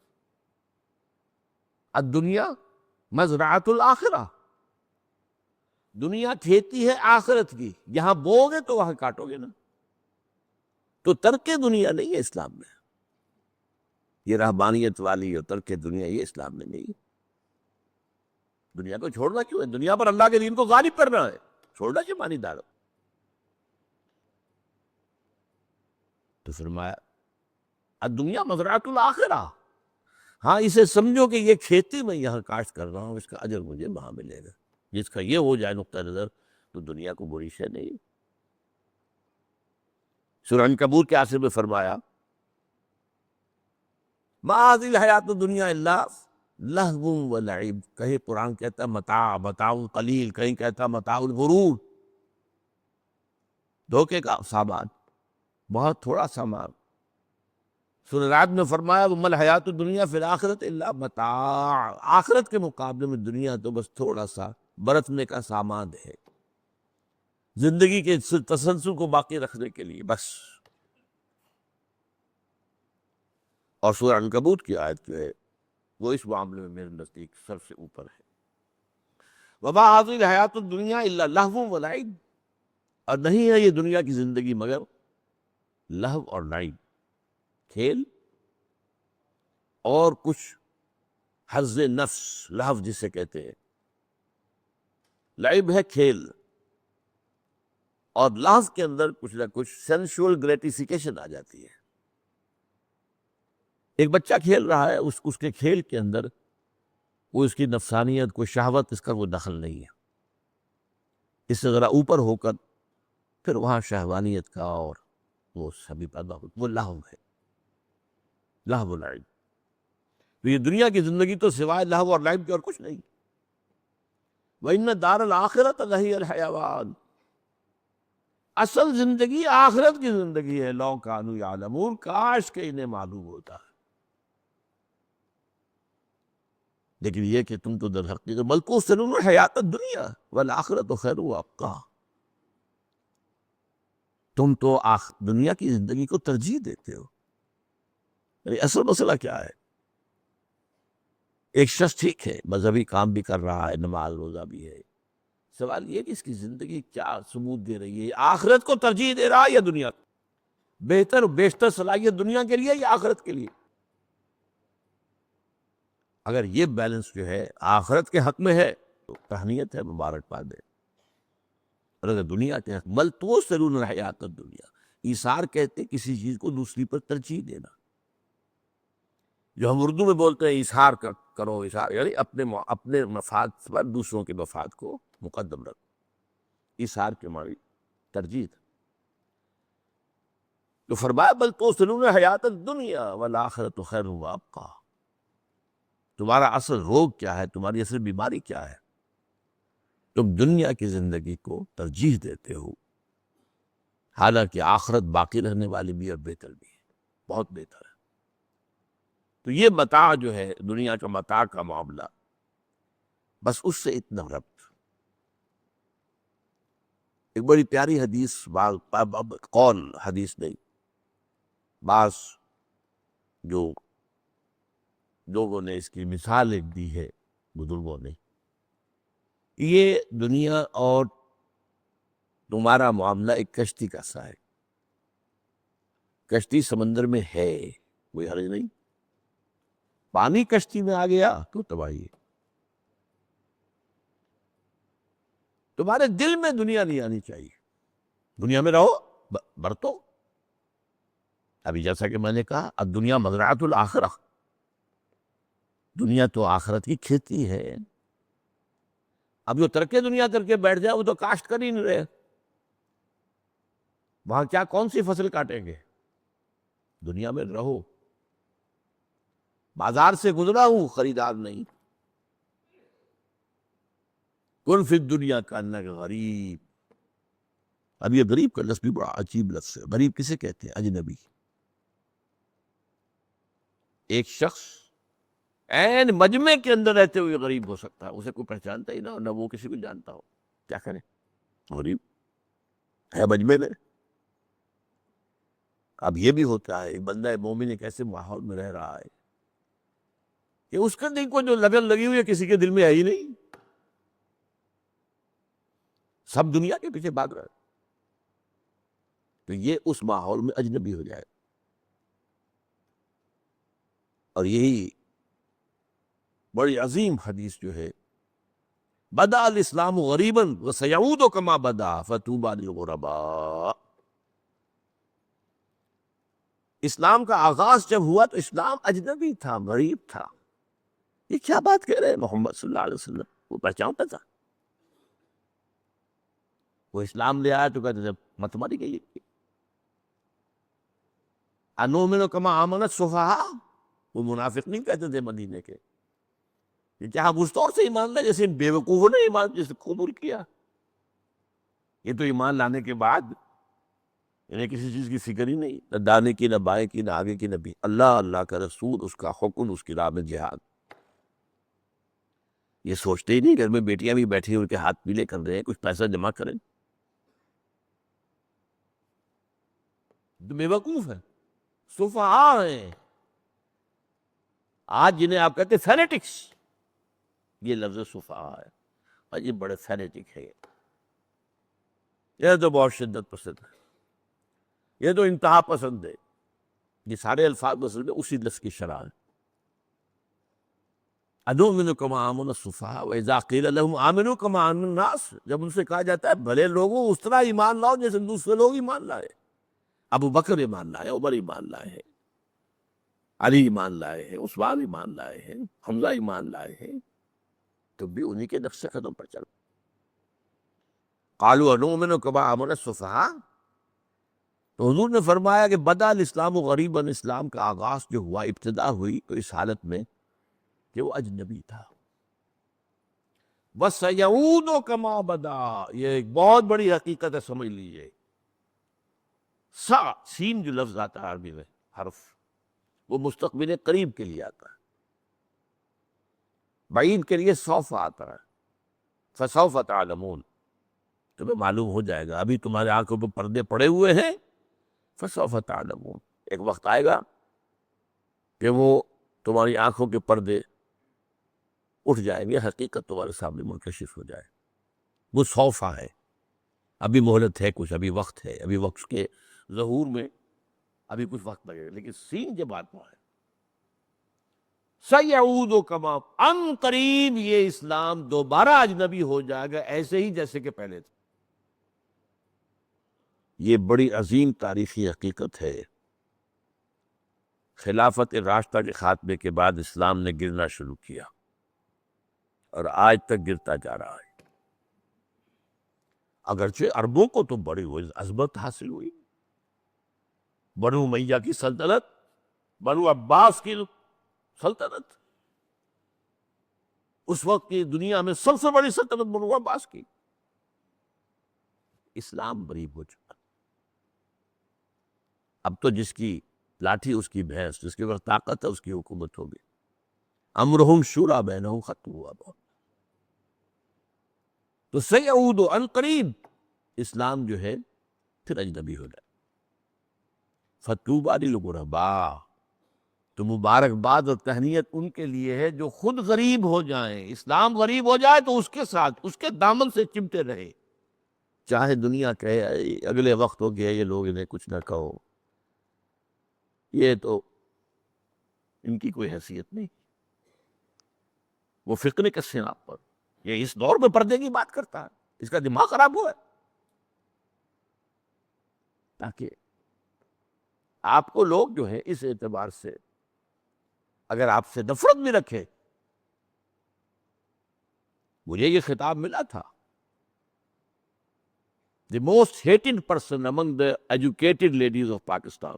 الدنیا مزرعۃ الآخرہ، دنیا کھیتی ہے آخرت کی، یہاں بو گے تو وہاں کاٹو گے نا۔ تو ترک دنیا نہیں ہے اسلام میں، یہ رہبانیت والی اور ترک دنیا یہ اسلام میں نہیں ہے۔ دنیا کو چھوڑنا کیوں ہے؟ دنیا پر اللہ کے دین کو غالب کرنا ہے، چھوڑنا کیوں مانی دارو؟ تو فرمایا الدنیا مزرعۃ الآخرہ، ہاں اسے سمجھو کہ یہ کھیتی میں یہاں کاشت کر رہا ہوں، اس کا اجر مجھے وہاں ملے گا۔ جس کا یہ ہو جائے نقطہ نظر تو دنیا کو بری شے نہیں۔ سورہ عنکبوت کے آخر میں فرمایا ما هذه الحیات الدنیا الا لہو و لعب، کہیں قرآن کہتا ہے متاع قلیل، کہیں کہتا ہے متاع الغرور، دھوکے کا سامان، بہت تھوڑا سامان۔ سورہ رعد میں فرمایا وما الحیات الدنیا فی الآخرۃ الا متاع، آخرت کے مقابلے میں دنیا تو بس تھوڑا سا برتنے کا سامان ہے، زندگی کے تسلسل کو باقی رکھنے کے لیے بس۔ اور سورہ عنکبوت کی آیت جو ہے وہ اس معاملے میں میرے نزدیک سر سے اوپر ہے۔ وما هذه الحیات الدنیا الا لہو و لعب، اور نہیں ہے یہ دنیا کی زندگی مگر لہو اور لعب، کھیل اور کچھ حظ نفس، لہو جسے کہتے ہیں، لعب ہے کھیل، اور لحظ کے اندر کچھ نہ کچھ سینشول گریٹیفیکیشن آ جاتی ہے۔ ایک بچہ کھیل رہا ہے، اس کے کھیل کے اندر کوئی اس کی نفسانیت، کوئی شہوت، اس کا کوئی دخل نہیں ہے۔ اس سے ذرا اوپر ہو کر پھر وہاں شہوانیت کا اور وہ سبھی پیدا ہو، وہ لہو ہے، لہو و لعب۔ تو یہ دنیا کی زندگی تو سوائے لہو اور لعب کے اور کچھ نہیں۔ وَإِنَّ دَارَ الْآخِرَةَ لَهِيَ الْحَيَوَانُ، اصل زندگی آخرت کی زندگی ہے، لَوْ كَانُوا يَعْلَمُونَ، کاش کہ انہیں معلوم ہوتا ہے۔ لیکن یہ کہ تم تو در حقیقت بل تؤثرون الحیات الدنیا والآخرۃ خیر وابقیٰ، تم تو دنیا کی زندگی کو ترجیح دیتے ہو۔ یعنی اصل مسئلہ کیا ہے؟ ایک شخص ٹھیک ہے، مذہبی کام بھی کر رہا ہے، نماز روزہ بھی ہے، سوال یہ کہ اس کی زندگی کیا ثبوت دے رہی ہے؟ آخرت کو ترجیح دے رہا ہے یا دنیا کو؟ بہتر بیشتر صلاحیت دنیا کے لیے یا آخرت کے لیے؟ اگر یہ بیلنس جو ہے آخرت کے حق میں ہے تو تہنیت ہے، مبارکباد ہے، اور اگر دنیا کے حق بل تؤثرون الحیات الدنیا، ایثار کہتے کسی چیز کو دوسری پر ترجیح دینا، جو ہم اردو میں بولتے ہیں ایثار کرو، ایثار یعنی اپنے مفاد پر دوسروں کے مفاد کو مقدم رکھو، ایثار کے معنی ترجیح۔ تو فرمایا بل تؤثرون الحیات الدنیا والآخرۃ خیر وابقیٰ، تمہارا اصل روگ کیا ہے، تمہاری اصل بیماری کیا ہے؟ تم دنیا کی زندگی کو ترجیح دیتے ہو، حالانکہ آخرت باقی رہنے والی بھی اور بہتر بھی ہے، بہت بہتر ہے۔ تو یہ متاع جو ہے، دنیا کا متاع کا معاملہ، بس اس سے اتنا ربط۔ ایک بڑی پیاری حدیث، قول حدیث نہیں، بعض جو لوگوں نے اس کی مثال ایک دی ہے بزرگوں نے، یہ دنیا اور تمہارا معاملہ ایک کشتی کا سا ہے. کشتی سمندر میں ہے، کوئی حرج نہیں. پانی کشتی میں آ گیا تو تباہی ہے. تمہارے دل میں دنیا نہیں آنی چاہیے. دنیا میں رہو، برتو. ابھی جیسا کہ میں نے کہا اب دنیا مزرعۃ الآخرہ، دنیا تو آخرت کی کھیتی ہے. اب جو ترکے دنیا کر کے بیٹھ جائے وہ تو کاشت کر ہی نہیں رہے. وہاں کیا کون سی فصل کاٹیں گے؟ دنیا میں رہو. بازار سے گزرا ہوں، خریدار نہیں. کن فی الدنیا کانک غریب. اب یہ غریب کا لفظ بھی بڑا عجیب لفظ ہے. غریب کسے کہتے ہیں؟ اجنبی. ایک شخص عین مجمع کے اندر رہتے ہوئے غریب ہو سکتا ہے، اسے کوئی پہچانتا ہی نہ ہو، نہ وہ کسی کو جانتا ہو. کیا کرے؟ غریب ہے مجمع میں. اب یہ بھی ہوتا ہے ایک بندہ مومن ایک ایسے ماحول میں رہ رہا ہے کہ اس کے دل کو جو لگن لگی ہوئی ہے کسی کے دل میں ہے ہی نہیں. سب دنیا کے پیچھے بھاگ رہا ہے. تو یہ اس ماحول میں اجنبی ہو جائے. اور یہی بڑی عظیم حدیث جو ہے، بدا الاسلام غریبا وسیعود کما بدا فطوبی للغرباء. اسلام کا آغاز جب ہوا تو اسلام اجنبی تھا، غریب تھا. یہ کیا بات کہہ رہے ہیں محمد صلی اللہ علیہ وسلم؟ وہ پہچانتا تھا. وہ اسلام لے آیا تو کہتے تھے مت ماری گئی. انؤمن کما آمن السفہاء. وہ منافق نہیں کہتے تھے مدینے کے کہ کیا ہم اس طور سے ایمان لائے جیسے ان بیوقوفوں نے ایمان جیسے قبول کیا. یہ تو ایمان لانے کے بعد انہیں کسی چیز کی فکر ہی نہیں، نہ دانے کی، نہ بائیں کی، نہ آگے کی، نہ بھی. اللہ، اللہ کا رسول، اس کا حکم، اس کی راہ میں جہاد. یہ سوچتے ہی نہیں. گھر میں بیٹیاں بھی بیٹھی ان کے ہاتھ پیلے کر رہے ہیں، کچھ پیسہ جمع کریں. تو بے وقوف ہے، سفہاء ہیں. آج جنہیں آپ کہتے ہیں فینیٹکس، یہ لفظ سفہاء ہے. اور یہ بڑے فینیٹک ہے. یہ تو بہت شدت پسند ہے، یہ تو انتہا پسند ہے. یہ سارے الفاظ اصل میں اسی لفظ کی شرح ہے. انؤمن کما آمن السفہاء واذا قیل لهم آمنوا کما آمن الناس. جب ان سے کہا جاتا ہے بھلے لوگوں اس طرح ایمان لاؤ جیسے دوسرے لوگ ایمان لائے. ابو بکر ایمان لائے، عمر ایمان لائے ہیں، علی ایمان لائے ہیں، عثمان ایمان لائے ہیں، حمزہ ایمان لائے ہیں. تو بھی انہی کے نقش قدم پر چل. قالوا انؤمن کما آمن السفہاء. تو حضور نے فرمایا کہ بدا الاسلام غریباً. اسلام کا آغاز جو ہوا، ابتدا ہوئی تو اس حالت میں کہ وہ اجنبی تھا. وَسَيَعُودُ كَمَا بَدَا. یہ ایک بہت بڑی حقیقت ہے، سمجھ لیجئے. سین جو لفظ آتا ہے عربی میں، حرف، وہ مستقبل قریب کے لیے آتا ہے، بعید کے لیے سوف آتا ہے. فَسَوْفَ تَعْلَمُونَ. تمہیں معلوم ہو جائے گا. ابھی تمہارے آنکھوں پہ پردے پڑے ہوئے ہیں. فَسَوْفَ تَعْلَمُونَ. ایک وقت آئے گا کہ وہ تمہاری آنکھوں کے پردے اٹھ جائیں گے، حقیقت تمہارے سامنے منکشف ہو جائے. وہ سوفا ہے. ابھی مہلت ہے، کچھ ابھی وقت ہے، ابھی وقت کے ظہور میں ابھی کچھ وقت لگے گا. لیکن سین جب آتا ہے سَيَعُودُ كَمَا، ان قریب یہ اسلام دوبارہ اجنبی ہو جائے گا ایسے ہی جیسے کہ پہلے تھا. یہ بڑی عظیم تاریخی حقیقت ہے. خلافت راشدہ کے خاتمے کے بعد اسلام نے گرنا شروع کیا اور آج تک گرتا جا رہا ہے. اگرچہ عربوں کو تو بڑی عظمت حاصل ہوئی. بنو امیہ کی سلطنت، بنو عباس کی سلطنت، اس وقت کی دنیا میں سب سے بڑی سلطنت بنو عباس کی. اسلام غریب ہو چکا. اب تو جس کی لاٹھی اس کی بھینس، جس کے پاس طاقت ہے اس کی حکومت ہوگی. امرہم شورا بینہم ختم ہوا بہت. تو سیعود ان قریب اسلام جو ہے پھر اجنبی ہو جائے. فطوبی للغرباء. تو مبارکباد اور تہنیت ان کے لیے ہے جو خود غریب ہو جائیں. اسلام غریب ہو جائے تو اس کے ساتھ اس کے دامن سے چمٹے رہے، چاہے دنیا کہے "اے، اگلے وقت ہو گیا یہ لوگ انہیں کچھ نہ کہو، یہ تو ان کی کوئی حیثیت نہیں". وہ فکر کس سے آپ پر، یہ اس دور میں پردے کی بات کرتا ہے، اس کا دماغ خراب ہوا ہے. تاکہ آپ کو لوگ جو ہے اس اعتبار سے اگر آپ سے نفرت بھی رکھے. مجھے یہ خطاب ملا تھا the most hated person among the educated ladies of Pakistan.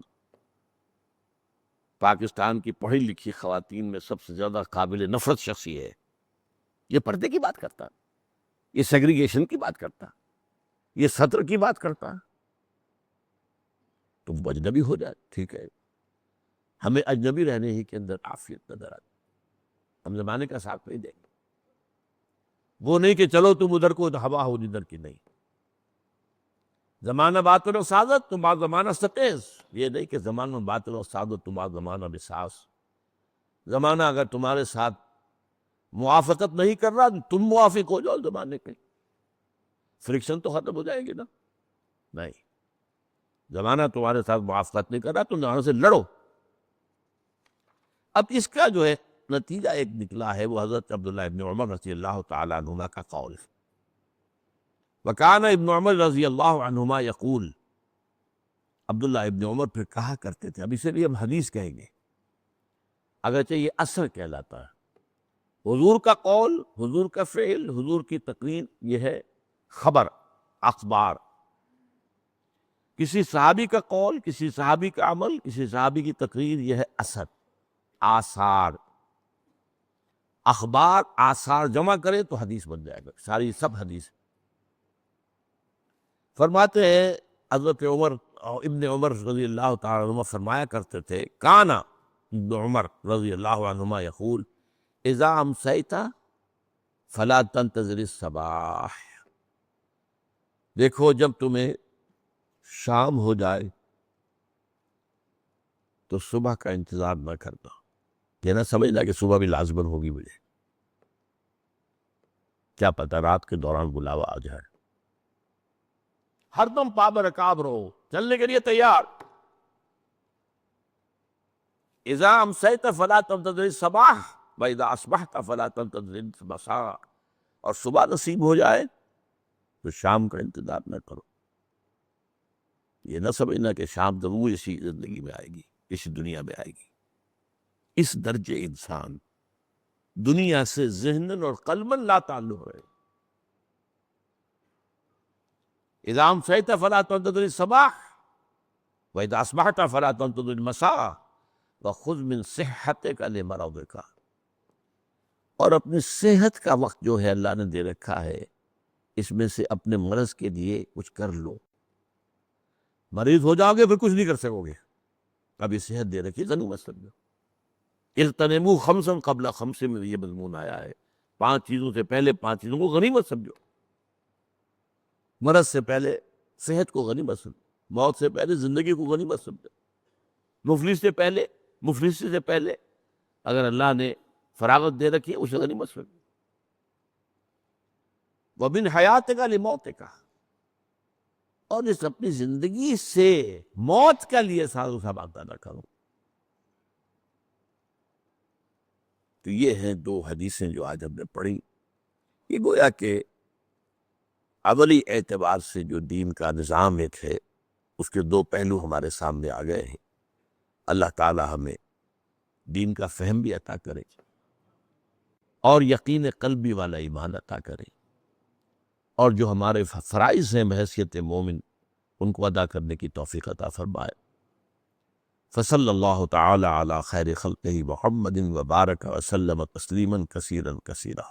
Pakistan کی پڑھی لکھی خواتین میں سب سے زیادہ قابل نفرت شخص یہ ہے. یہ پردے کی بات کرتا، یہ سیگریگیشن کی بات کرتا، یہ سطر کی بات کرتا. تم اجنبی ہو جائے ٹھیک ہے، ہمیں اجنبی رہنے ہی کے اندر عافیت نظر آتی. ہم زمانے کا ساتھ نہیں دیں گے. وہ نہیں کہ چلو تم ادھر کو ہوا ہو جدھر کی، نہیں. زمانہ باطل و سعادت تمہارا زمانہ ستیز، یہ نہیں کہ زمانہ باطل و سعادت تمہارا زمانہ بساس. زمانہ اگر تمہارے ساتھ موافقت نہیں کر رہا تم موافق ہو جاؤ زمانے کے، فرکشن تو ختم ہو جائے گی نا. نہیں، زمانہ تمہارے ساتھ موافقت نہیں کر رہا تم زمانے سے لڑو. اب اس کا جو ہے نتیجہ ایک نکلا ہے وہ حضرت عبداللہ ابن عمر رضی اللہ تعالیٰ عنہما کا قول ہے. وکان ابن عمر رضی اللہ عنہما یقول، عبداللہ ابن عمر پھر کہا کرتے تھے. اب اسے لیے ہم حدیث کہیں گے اگرچہ یہ اثر کہلاتا ہے. حضور کا قول، حضور کا فعل، حضور کی تقریر، یہ ہے خبر، اخبار. کسی صحابی کا قول، کسی صحابی کا عمل، کسی صحابی کی تقریر، یہ ہے اثر، آثار. اخبار آثار جمع کرے تو حدیث بن جائے گا، ساری سب حدیث. فرماتے ہیں حضرت عمر ابن عمر رضی اللہ تعالیٰ عنہ فرمایا کرتے تھے، کانا ابن عمر رضی اللہ عنہما یقول اذا امسیت فلا تنتظر الصباح. دیکھو جب تمہیں شام ہو جائے تو صبح کا انتظار نہ کرنا. یہ نہ سمجھنا کہ صبح بھی لازمن ہوگی مجھے، کیا پتہ رات کے دوران بلاوا آ جائے. ہر دم پابرکاب رہو، چلنے کے لیے تیار. اذا امسیت فلا تنتظر الصباح واذا اصبحت فلا تنتظر المساء. اور صبح نصیب ہو جائے تو شام کا انتظار نہ کرو. یہ نہ سمجھنا کہ شام ضرور اسی زندگی میں آئے گی، اسی دنیا میں آئے گی. اس درجے انسان دنیا سے ذہناً اور قلباً لا تعلق ہے. اذا امسیت فلا تنتظر الصباح واذا اصبحت فلا تنتظر المساء وخذ من صحتک لمرضک. اور اپنی صحت کا وقت جو ہے اللہ نے دے رکھا ہے، اس میں سے اپنے مرض کے لیے کچھ کر لو. مریض ہو جاؤ گے پھر کچھ نہیں کر سکو گے. ابھی صحت دے رکھی غنیمت سمجھو. اغتنموا خمسا قبل خمس میں یہ مضمون آیا ہے. 5 چیزوں سے پہلے 5 چیزوں کو غنیمت سمجھو. مرض سے پہلے صحت کو غنیمت سمجھو، موت سے پہلے زندگی کو غنیمت سمجھو، مفلسی سے پہلے اگر اللہ نے فراغت دے رکھی ہے اسے غنیمت سمجھو. وَمِنْ حَيَاتِكَ لِمَوْتِكَ. اور اس اپنی زندگی سے موت کا لیے ساز و سامان نہ کرو. تو یہ ہیں 2 حدیثیں جو آج ہم نے پڑھی. یہ گویا کہ عملی اعتبار سے جو دین کا نظام ایک ہے اس کے 2 پہلو ہمارے سامنے آ گئے ہیں. اللہ تعالی ہمیں دین کا فہم بھی عطا کرے اور یقین قلبی والا ایمان عطا کرے، اور جو ہمارے فرائض ہیں بحیثیت مومن ان کو ادا کرنے کی توفیق عطا فرمائے. فصلی اللہ تعالی علی خیر خلقہ محمد وبارک وسلم تسلیما کثیرا کثیرا.